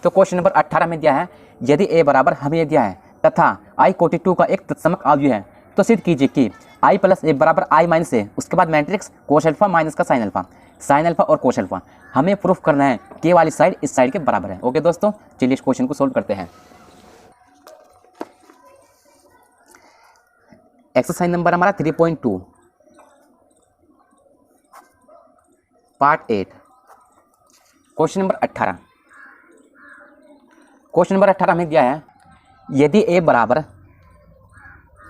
तो question number 18 में दिया है, यदि a बराबर हमें ये दिया है तथा i कोटि 2 का एक तत्समक अवयव है तो सिद्ध कीजिए कि i प्लस a बराबर i माइनस a, उसके बाद मैट्रिक्स कोस अल्फा माइनस का साइन अल्फा और कोस अल्फा। हमें प्रूफ करना है के वाली साइड इस साइड के बराबर है। ओके दोस्तों, चलिए इस क्वेश्चन को सोल्व करते हैं। एक्सरसाइज नंबर हमारा 3.2 part 8 question number 18। Question number 18 हमें दिया है, यदि a बराबर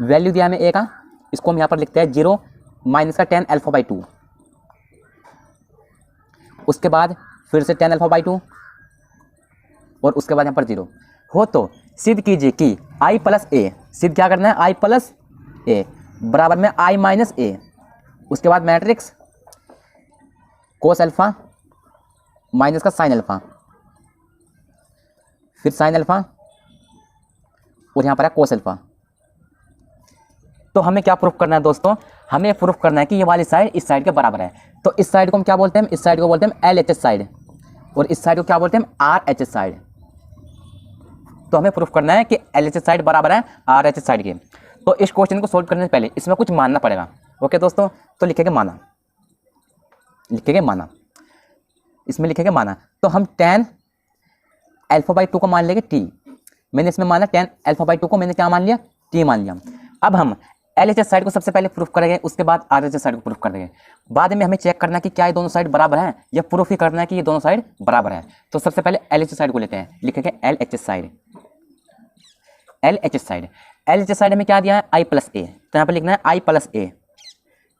वैल्यू दिया हमें a का, इसको हम यहाँ पर लिखते हैं 0 माइनस का tan अल्फा बाई 2, उसके बाद फिर से tan अल्फा बाई 2 और उसके बाद यहाँ पर 0 हो तो सिद्ध कीजिए कि i प्लस a, सिद्ध क्या करना है, i प्लस a बराबर में i माइनस a, उसके बाद मैट्रिक्स कोस अल्फा माइनस का साइन अल्फा, फिर साइन अल्फा और यहाँ पर है कोस अल्फा। तो हमें क्या प्रूफ करना है दोस्तों, हमें प्रूफ करना है कि ये वाली साइड इस साइड के बराबर है। तो इस साइड को हम क्या बोलते हैं, इस साइड को बोलते हैं LHS साइड और इस साइड को क्या बोलते हैं RHS साइड। तो हमें प्रूफ करना है कि LHS साइड बराबर है RHS साइड के। तो इस क्वेश्चन को सोल्व करने से पहले इसमें कुछ मानना पड़ेगा। ओके दोस्तों, तो लिखेंगे माना, इसमें लिखेंगे माना। तो हम tan अल्फा बाई 2 को मान लेंगे t, मैंने इसमें माना tan अल्फा बाई 2 को मैंने क्या मान लिया, t मान लिया। अब हम LHS साइड को सबसे पहले प्रूफ करेंगे, उसके बाद RHS साइड को प्रूफ करेंगे। बाद में हमें चेक करना है कि क्या ये दोनों साइड बराबर हैं, या प्रूफ ही करना है कि ये दोनों साइड बराबर है। तो सबसे पहले LHS साइड को लेते हैं, लिखेंगे LHS साइड में क्या दिया है i प्लस a, तो यहाँ पर लिखना है i प्लस a।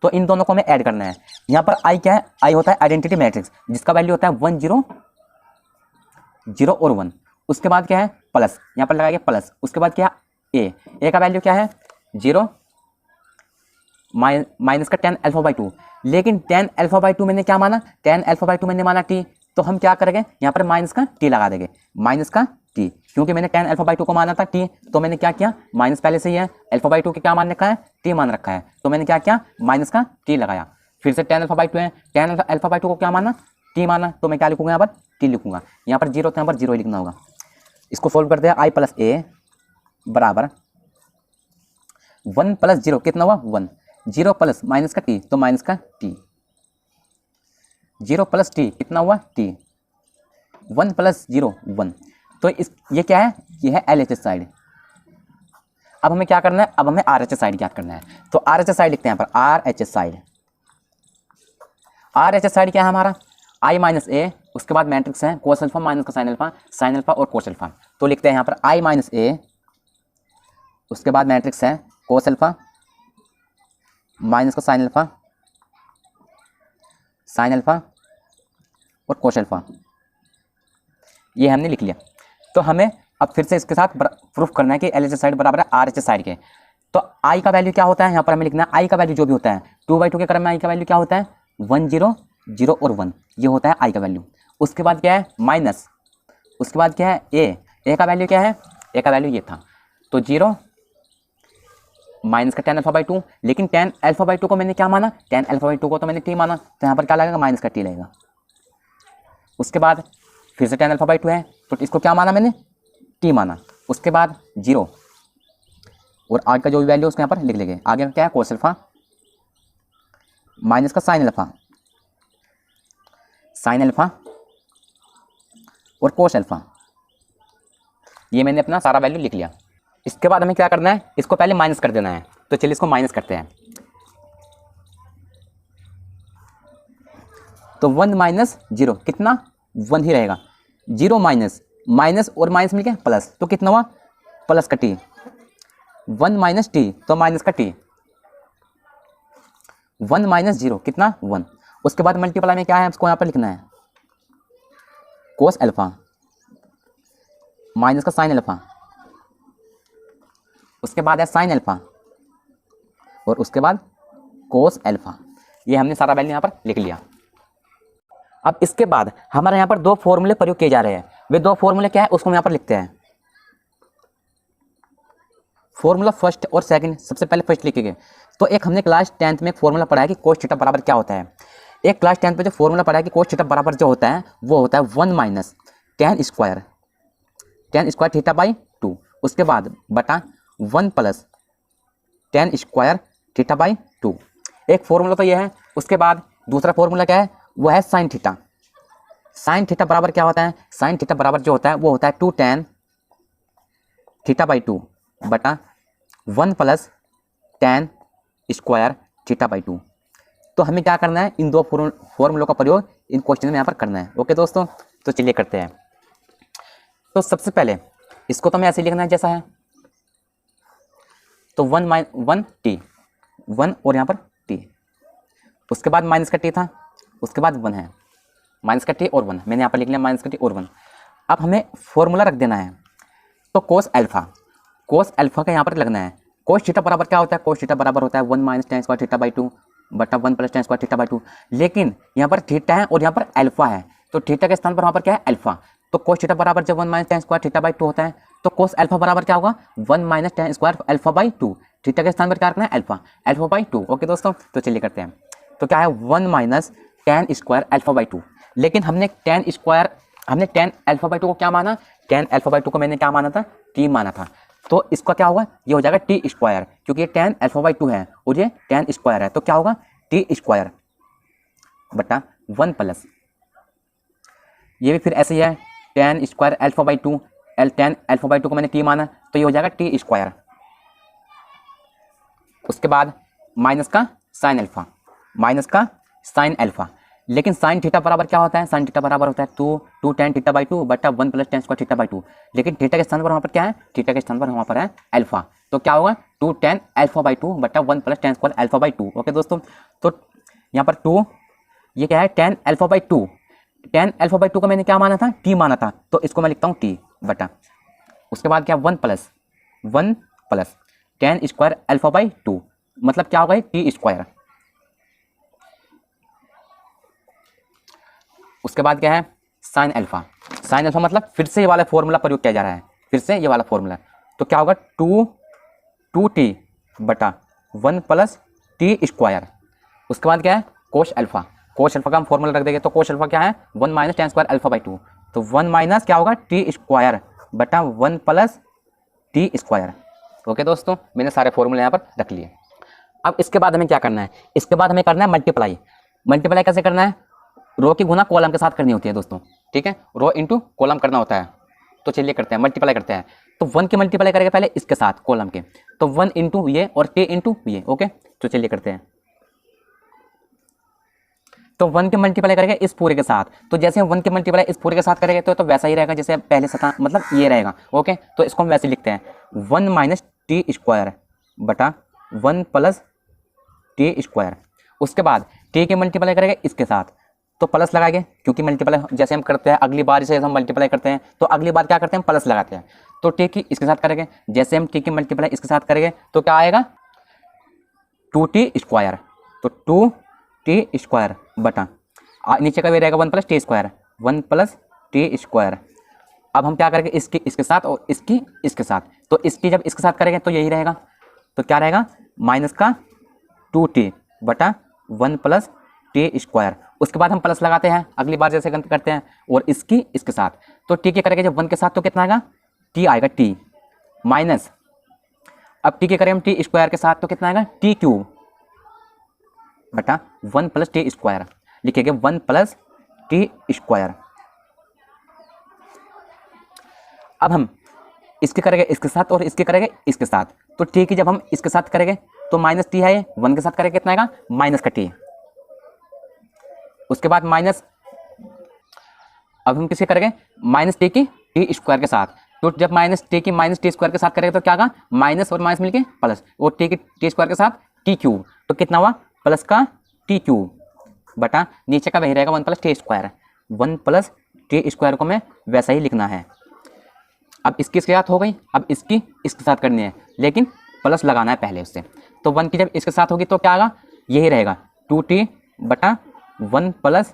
तो इन दोनों को हमें ऐड करना है। यहाँ पर i क्या है, i होता है आइडेंटिटी मैट्रिक्स जिसका वैल्यू होता है 1 0 0 और 1। उसके बाद क्या है प्लस, यहाँ पर लगाएंगे प्लस, उसके बाद क्या है a का वैल्यू क्या है 0 माइनस का tan अल्फा बाई 2। लेकिन tan अल्फा बाई 2 मैंने क्या माना, tan अल्फा बाई 2 मैंने माना t, तो हम क्या करेंगे यहाँ पर माइनस का t लगा देंगे, माइनस का t, क्योंकि मैंने tan अल्फा बाई 2 को माना था t, तो मैंने क्या किया, माइनस पहले से ही है, अल्फा बाई 2 के क्या मान रखा है, t मान रखा है, तो मैंने क्या किया, माइनस का t लगाया। फिर से tan अल्फा बाई 2 है, tan अल्फा बाई 2 को क्या माना, t माना, तो मैं क्या लिखूंगा, यहाँ पर t लिखूंगा। यहाँ पर 0 तो यहाँ पर 0 ही लिखना होगा। इसको सोल्व करते हैं, i प्लस a बराबर 1 प्लस 0 कितना हुआ 1, 0 प्लस माइनस का t तो माइनस का t, 0 प्लस t कितना हुआ t, 1 प्लस 0 1। तो ये क्या है, ये है LHS साइड। अब हमें क्या करना है, अब हमें RHS साइड ज्ञात करना है। तो RHS साइड लिखते हैं यहाँ पर RHS साइड क्या है हमारा, i माइनस a, उसके बाद मैट्रिक्स है कोस अल्फा माइनस का साइन अल्फा और कोस अल्फा। तो लिखते हैं यहाँ पर i माइनस a, उसके बाद मैट्रिक्स है कोस अल्फा माइनस का साइन अल्फा और कोस अल्फा। ये हमने लिख लिया। तो हमें अब फिर से इसके साथ प्रूफ करना है कि LHS साइड बराबर है RHS साइड के। तो i का वैल्यू क्या होता है, यहाँ पर हमें लिखना है i का वैल्यू जो भी होता है 2/2 के क्रम में i का वैल्यू क्या होता है 1 0 0 और 1, ये होता है i का वैल्यू। उसके बाद क्या है माइनस, उसके बाद क्या है a का वैल्यू क्या है, a का वैल्यू ये था, तो 0 माइनस का tan अल्फा बाई 2। लेकिन tan अल्फा बाई 2 को मैंने क्या माना, tan अल्फा बाई 2 को तो मैंने t माना, तो यहाँ पर क्या लगेगा, माइनस का t लगेगा। उसके बाद फिर से tan अल्फा बाई 2 है, तो इसको क्या माना मैंने, t माना। उसके बाद 0 और आगे का जो भी वैल्यू उसको यहाँ पर लिख लेंगे। आगे क्या है कोस अल्फा माइनस का साइन अल्फा और कोस अल्फा। ये मैंने अपना सारा वैल्यू लिख लिया। इसके बाद हमें क्या करना है, इसको पहले माइनस कर देना है। तो चलिए इसको माइनस करते हैं। तो 1 माइनस 0 कितना 1 ही रहेगा, 0 माइनस और माइनस मिलके प्लस, तो कितना हुआ प्लस का t, 1 माइनस t तो माइनस का t, 1 माइनस 0 कितना 1। उसके बाद मल्टीप्लाई में क्या है, उसको यहाँ पर लिखना है कोस अल्फा माइनस का साइन अल्फा, उसके बाद है साइन अल्फा और उसके बाद कोस अल्फा। ये हमने सारा वैल्यू यहाँ पर लिख लिया। अब इसके बाद हमारे यहाँ पर दो फॉर्मूले प्रयोग किए जा रहे हैं। वे दो फॉर्मूले क्या है उसको हम यहाँ पर लिखते हैं। फॉर्मूला फर्स्ट और सेकंड, सबसे पहले फर्स्ट लिखेंगे। तो एक हमने क्लास 10th में एक फॉर्मूला पढ़ा है कि कोस थीटा बराबर क्या होता है। एक क्लास 10th में जो फॉर्मूला पढ़ा है कि कोस थीटा बराबर जो होता है वो होता है 1 minus tan square tan square theta by 2, उसके बाद बटा 1 plus tan square theta by 2। एक फॉर्मूला तो ये है। उसके बाद दूसरा फॉर्मूला क्या है, वो है साइन थीटा। साइन थीटा बराबर क्या होता है, साइन थीटा बराबर जो होता है वो होता है 2 tan थीटा बाई 2 बटा 1 plus tan square theta by 2। तो हमें क्या करना है, इन दो फॉर्मूलों का प्रयोग इन क्वेश्चन में यहाँ पर करना है। ओके दोस्तों, तो चलिए करते हैं। तो सबसे पहले इसको तो हमें ऐसे लिखना है जैसा है, तो 1 t 1 और यहाँ पर t, उसके बाद माइनस का t था, उसके बाद 1 है, माइनस का t और 1, मैंने यहाँ पर लिख लिया माइनस का t और 1। अब हमें फॉर्मूला रख देना है, तो कोस अल्फा का यहाँ पर लगना है। कोस थीटा बराबर क्या होता है, कोस थीटा बराबर होता है 1 minus tan square theta by 2 बटा 1 plus tan square theta by 2। लेकिन यहाँ पर थीटा है और यहाँ पर अल्फा है, तो थीटा के स्थान पर वहाँ पर क्या है, अल्फा। तो कोस थीटा बराबर जब 1 minus tan square theta by 2 होता है, तो कोस अल्फा बराबर क्या होगा, 1 minus tan square alpha by 2। Theta के स्थान पर क्या रखना है, अल्फा बाई 2। ओके दोस्तों, तो चलिए करते हैं। तो क्या है 1 minus tan square alpha by 2। लेकिन हमने tan अल्फा बाई 2 को क्या माना, tan अल्फा बाई 2 को मैंने क्या माना था, t माना था। तो इसका क्या होगा, ये हो जाएगा टी स्क्वायर, क्योंकि ये tan अल्फा बाई 2 है और ये tan स्क्वायर है, तो क्या होगा टी स्क्वायर बटा 1 प्लस, ये भी फिर ऐसे ही है tan square alpha by 2, tan alpha by 2 को मैंने t माना, तो ये हो जाएगा टी स्क्वायर। उसके बाद माइनस का साइन अल्फा। लेकिन साइन थीटा बराबर क्या होता है, साइन थीटा बराबर होता है 2 tan थीटा बाई 2 बटा 1 plus tan square theta by 2। लेकिन थीटा के स्थान पर वहाँ पर क्या है, थीटा के स्थान पर वहाँ पर है अल्फा, तो क्या होगा 2 tan अल्फा बाई 2 बटा 1 plus tan square alpha by 2। Okay दोस्तों, तो यहाँ पर 2, ये क्या है tan alpha by 2, tan alpha by 2 का मैंने क्या माना था, t माना था, तो इसको मैं लिखता हूँ t बटा, उसके बाद क्या 1 plus tan square alpha by 2, मतलब क्या होगा टी स्क्वायर। उसके बाद क्या है साइन अल्फा मतलब फिर से ये वाला फॉर्मूला प्रयोग किया जा रहा है, फिर से ये वाला फॉर्मूला। तो क्या होगा 2t बटा 1 प्लस टी स्क्वायर। उसके बाद क्या है कोश अल्फा का हम फॉर्मूला रख देंगे, तो कोश अल्फा क्या है 1 minus tan square alpha by 2, तो 1 माइनस क्या होगा टी स्क्वायर बटा 1 प्लस टी स्क्वायर। ओके दोस्तों, मैंने सारे फॉर्मूले यहाँ पर रख लिए। अब इसके बाद हमें क्या करना है, इसके बाद हमें करना है मल्टीप्लाई कैसे करना है, रो की गुना कॉलम के साथ करनी होती है दोस्तों, ठीक है, रो इंटू कॉलम करना होता है। तो चलिए करते हैं, मल्टीप्लाई करते हैं। तो 1 की मल्टीप्लाई करेंगे पहले इसके साथ कॉलम के, तो 1 इंटू ये और t इंटू ये। ओके, तो चलिए करते हैं। तो 1 की मल्टीप्लाई करेंगे इस पूरे के साथ, तो जैसे हम 1 की मल्टीप्लाई इस पूरे के साथ करेंगे तो वैसा ही रहेगा जैसे पहले सता, मतलब ये रहेगा। ओके, तो इसको हम वैसे लिखते हैं 1 माइनस टी स्क्वायर बटा 1 प्लस टी स्क्वायर। उसके बाद t की मल्टीप्लाई करेंगे इसके साथ, तो प्लस लगाएंगे, क्योंकि मल्टीप्लाई जैसे हम करते हैं अगली बार से हम मल्टीप्लाई करते हैं तो अगली बार क्या करते हैं प्लस लगाते हैं। तो t की इसके साथ करेंगे, जैसे हम t की मल्टीप्लाई इसके साथ करेंगे तो क्या आएगा 2t स्क्वायर, तो 2t स्क्वायर बटा नीचे का भी रहेगा 1 plus T square, 1 plus T square. अब हम क्या करेंगे इसकी इसके साथ और इसकी इसके साथ, तो इसकी जब इसके साथ करेंगे तो यही रहेगा, तो क्या रहेगा माइनस का 2t बटा 1 प्लस टी स्क्वायर। उसके बाद हम प्लस लगाते हैं अगली बार जैसे करते हैं, और इसकी इसके साथ, तो टी के करेंगे जब 1 के साथ तो कितना आएगा टी आएगा टी माइनस, अब टी के करें हम टी स्क्वायर के साथ तो कितना आएगा टी क्यूब बटा 1 प्लस टी स्क्वायर, लिखेंगे 1 प्लस टी स्क्वायर। अब हम इसके करेंगे इसके साथ और इसके करेंगे इसके साथ, तो टी की जब हम इसके साथ करेंगे तो माइनस टी है, 1 के साथ करेंगे कितना आएगा माइनस का टी। उसके बाद माइनस, अब हम किसके करेंगे माइनस टी की टी स्क्वायर के साथ, तो जब माइनस टी की माइनस टी स्क्वायर के साथ करेंगे तो क्या आएगा माइनस और माइनस मिलके प्लस, और टी की टी स्क्वायर के साथ टी क्यूब, तो कितना हुआ प्लस का टी क्यूब बटा नीचे का वही रहेगा 1 plus T square. 1 plus T square को मैं वैसा ही लिखना है। अब इसकी इसके साथ हो गई, अब इसकी इसके साथ करनी है, लेकिन प्लस लगाना है पहले उससे। तो 1 की जब इसके साथ होगी तो क्या आएगा यही रहेगा 2t बटा 1 प्लस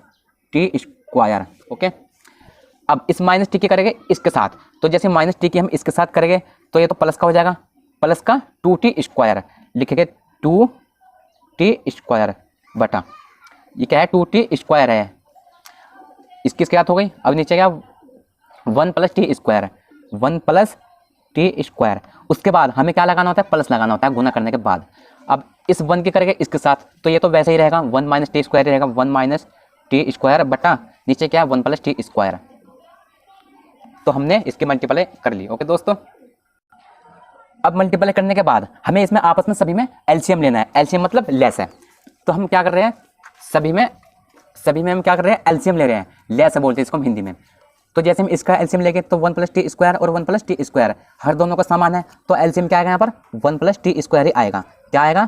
टी स्क्वायर। ओके, अब इस माइनस टी की करेंगे इसके साथ, तो जैसे माइनस टी की हम इसके साथ करेंगे तो ये तो प्लस का हो जाएगा, प्लस का 2t स्क्वायर, लिखेंगे 2t स्क्वायर बटा ये क्या है 2t स्क्वायर है, इसकी इसके साथ हो गई। अब नीचे क्या 1 plus T square, 1 plus T square. उसके बाद हमें क्या लगाना होता है, प्लस लगाना होता है गुना करने के बाद। अब इस 1 के करेंगे इसके साथ, तो ये तो वैसे ही रहेगा 1 माइनस टी स्क्वायर रहेगा, 1 माइनस टी स्क्वायर बटा नीचे क्या है 1 प्लस टी स्क्वायर। तो हमने इसके मल्टीप्लाई कर ली। ओके दोस्तों, अब मल्टीप्लाई करने के बाद हमें इसमें आपस में सभी में एलसीएम लेना है। एलसीएम मतलब लेस है, तो हम क्या कर रहे हैं, सभी में हम क्या कर रहे हैं, एलसीएम ले रहे हैं। लेस है बोलते हैं इसको हम हिंदी में। तो जैसे हम इसका एलसीएम लेंगे तो 1 प्लस टी स्क्वायर और 1 प्लस टी स्क्वायर हर दोनों का समान है, तो एलसीएम क्या आएगा यहाँ पर 1 प्लस टी स्क्वायर ही आएगा। क्या आएगा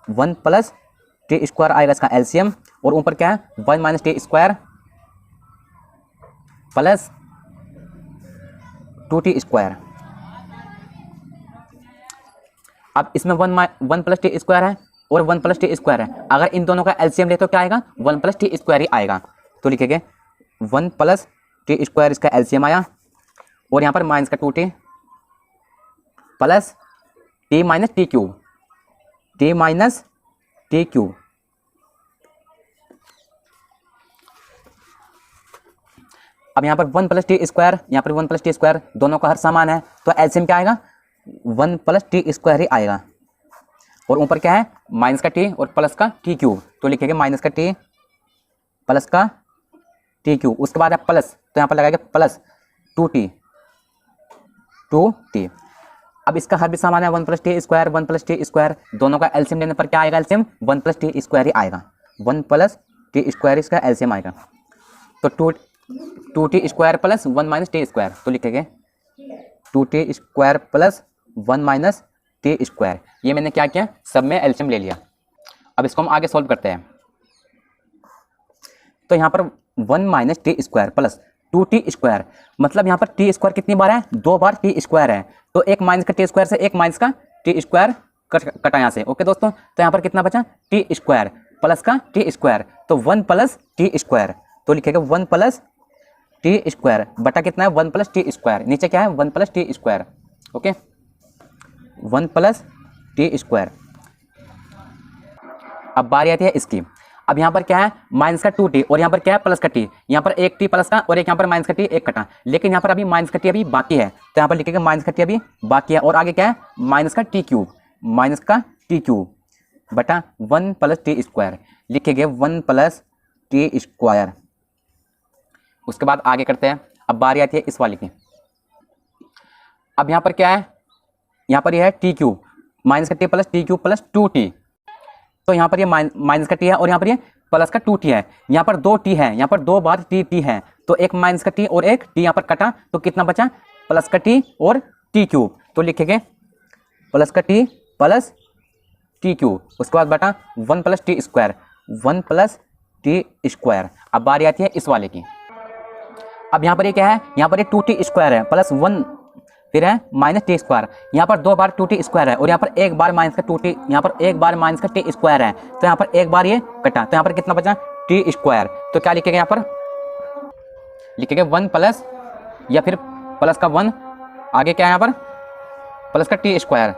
1 प्लस टी स्क्वायर आएगा इसका एलसीएम, और ऊपर क्या है 1 minus T square plus 2t square. अब इसमें 1 प्लस टी स्क्वायर है और 1 प्लस टी स्क्वायर है, अगर इन दोनों का एलसीएम ले तो क्या आएगा 1 प्लस टी स्क्वायर ही आएगा। तो लिखेंगे 1 प्लस टी स्क्वायर इसका एलसीएम आया, और यहाँ पर माइनस का 2t plus T minus T cube, T minus T cube. अब यहाँ पर 1 प्लस टी स्क्वायर, यहाँ पर 1 प्लस टी स्क्वायर दोनों का हर समान है, तो एलसीएम क्या आएगा 1 प्लस टी स्क्वायर ही आएगा। और ऊपर क्या है माइनस का टी और प्लस का टी क्यूब, तो लिखेंगे माइनस का टी प्लस का टी क्यूब। उसके बाद है प्लस, तो यहाँ पर लगाएंगे प्लस 2t। अब इसका हर भी समान है 1 plus T square 1 plus T square, दोनों का एलसीएम लेने पर क्या आएगा एलसीएम 1 प्लस टी स्क्वायर ही आएगा। 1 प्लस टी स्क्वायर इसका एलसीएम आएगा, तो 2t square plus 1 minus T square, तो लिखेंगे 2t square plus 1 minus T square. ये मैंने क्या किया, सब में एलसीएम ले लिया। अब इसको हम आगे सॉल्व करते हैं। तो यहाँ पर 1 minus T square plus 2t square, मतलब यहाँ पर टी स्क्वायर कितनी बार है, 2 बार टी स्क्वायर है, तो एक माइनस का टी स्क्वायर से एक माइनस का टी स्क्वायर कटा यहाँ से। ओके दोस्तों, तो यहाँ पर कितना बचा टी स्क्वायर प्लस का टी स्क्वायर, तो 1 प्लस टी स्क्वायर, तो लिखेगा 1 प्लस टी स्क्वायर बटा कितना है 1 प्लस टी स्क्वायर, नीचे क्या है 1 plus T square. Okay 1 plus T square. अब बारी आती है इसकी। अब यहाँ पर क्या है माइनस का 2t और यहाँ पर क्या है प्लस का t, यहाँ पर एक t प्लस का और एक यहाँ पर माइनस का t एक कटा, लेकिन यहाँ पर अभी माइनस का t अभी बाकी है, तो यहाँ पर लिखेंगे माइनस का t अभी बाकी है, और आगे क्या है माइनस का t क्यूब, माइनस का t क्यूब बटा 1 प्लस टी स्क्वायर, लिखेंगे 1 प्लस टी स्क्वायर। उसके बाद आगे करते हैं। अब बारी आती है इस वाली की। अब यहाँ पर क्या है, यहाँ पर यह है टी क्यूब, माइनस का T plus T cube plus 2t, तो यहाँ पर ये माइनस का टी है और यहाँ पर ये प्लस का 2t है, यहाँ पर 2t है, यहाँ पर 2 बार टी है, तो एक माइनस का टी और एक टी यहाँ पर कटा, तो कितना बचा प्लस का टी और टी क्यूब, तो लिखेंगे प्लस का टी प्लस टी क्यूब। उसके बाद बटा 1 plus T square, 1 plus T square. अब बारी आती है इस वाले की। अब यहाँ पर ये क्या है, यहाँ पर ये 2t स्क्वायर है प्लस 1 फिर है माइनस टी स्क्वायर, यहाँ पर 2 बार 2t स्क्वायर है और यहाँ पर एक बार माइनस का 2t, यहाँ पर एक बार माइनस का टी स्क्वायर है, तो यहाँ पर एक बार ये कटा, तो यहाँ पर कितना बचा टी स्क्वायर, तो क्या लिखेंगे यहाँ पर लिखेंगे 1 प्लस या फिर प्लस का 1, आगे क्या है यहाँ पर प्लस का टी स्क्वायर,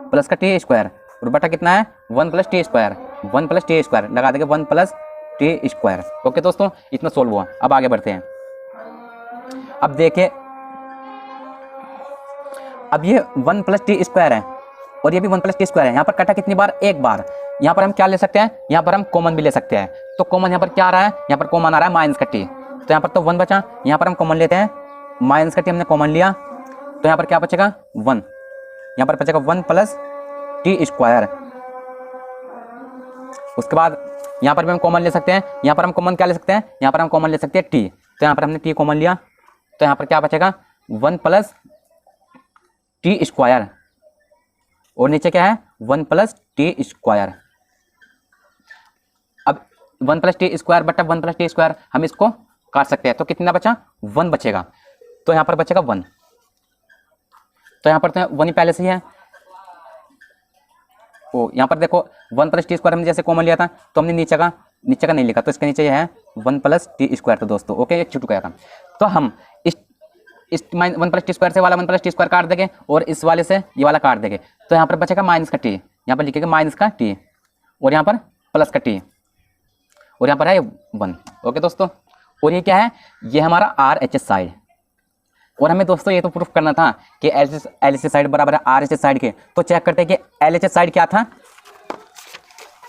प्लस का टी स्क्वायर और बटा कितना है 1 plus T square, 1 plus T square लगा देंगे 1 प्लस टी स्क्वायर। ओके दोस्तों, इतना सोल्व हुआ। अब आगे बढ़ते हैं। अब देखिए, अब ये 1 प्लस टी स्क्वायर है और ये भी 1 प्लस टी स्क्वायर है, यहाँ पर कटा कितनी बार एक बार, यहाँ पर हम क्या ले सकते हैं, यहाँ पर हम कॉमन भी ले सकते हैं, तो कॉमन यहाँ पर क्या आ रहा है, यहाँ पर कॉमन आ रहा है माइनस का टी, तो यहाँ पर तो 1 बचा, यहाँ पर हम कॉमन लेते हैं, माइनस का टी हमने कॉमन लिया, तो यहाँ पर क्या बचेगा 1, यहाँ पर बचेगा 1 प्लस टी स्क्वायर। उसके बाद यहाँ पर भी हम कॉमन ले सकते हैं, यहाँ पर हम कॉमन क्या ले सकते हैं, यहाँ पर हम कॉमन ले सकते हैं टी, तो यहाँ पर हमने टी कॉमन लिया, तो यहाँ पर क्या बचेगा 1 प्लस टी स्क्वायर और नीचे क्या है 1 प्लस टी स्क्वायर। अब 1 प्लस टी स्क्वायर बटा 1 प्लस टी स्क्वायर हम इसको काट सकते हैं, तो कितना बचा 1 बचेगा, तो यहाँ पर बचेगा 1, तो यहाँ पर तो 1 ही पहले से ही है। ओ यहाँ पर देखो 1 प्लस टी स्क्वायर हमने जैसे कॉमन लिया था, तो हमने नीचे का नहीं लिखा, तो इसके नीचे ये है 1 प्लस टी स्क्वायर। तो दोस्तों ओके, ये छूट गया था, तो हम इस 1 प्लस टी स्क्वायर से वाला 1 प्लस टी स्क्वायर काट देंगे और इस वाले से ये वाला काट देंगे, तो यहाँ पर बचेगा माइनस का टी, यहाँ पर लिखेगा माइनस का टी और यहाँ पर प्लस का टी और यहाँ पर है 1। ओके दोस्तों, और ये क्या है, ये हमारा RHS साइड, और हमें दोस्तों ये तो प्रूफ करना था कि एल एच साइड बराबर है आर एच साइड के। तो चेक करते हैं कि एल एच साइड क्या था।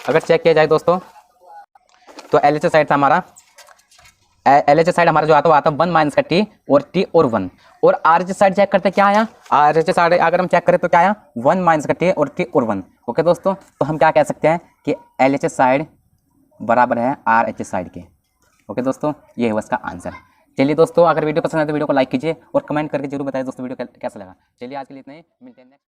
अगर चेक किया जाए दोस्तों तो एल एच साइड था हमारा, एल एच साइड हमारा जो आता है वो आता है 1 माइनस का टी और टी और 1। और आर एच साइड चेक करते क्या आया, आर एच साइड अगर हम चेक करें तो क्या आया 1 माइनस का टी और टी और 1। ओके दोस्तों, तो हम क्या कह सकते हैं कि एल एच साइड बराबर है आर एच साइड के। ओके दोस्तों, ये है इसका आंसर। चलिए दोस्तों, अगर वीडियो पसंद आए तो वीडियो को लाइक कीजिए और कमेंट करके जरूर बताइए दोस्तों वीडियो कैसा लगा। चलिए आज के लिए इतना ही, मिलते हैं नेक्स्ट।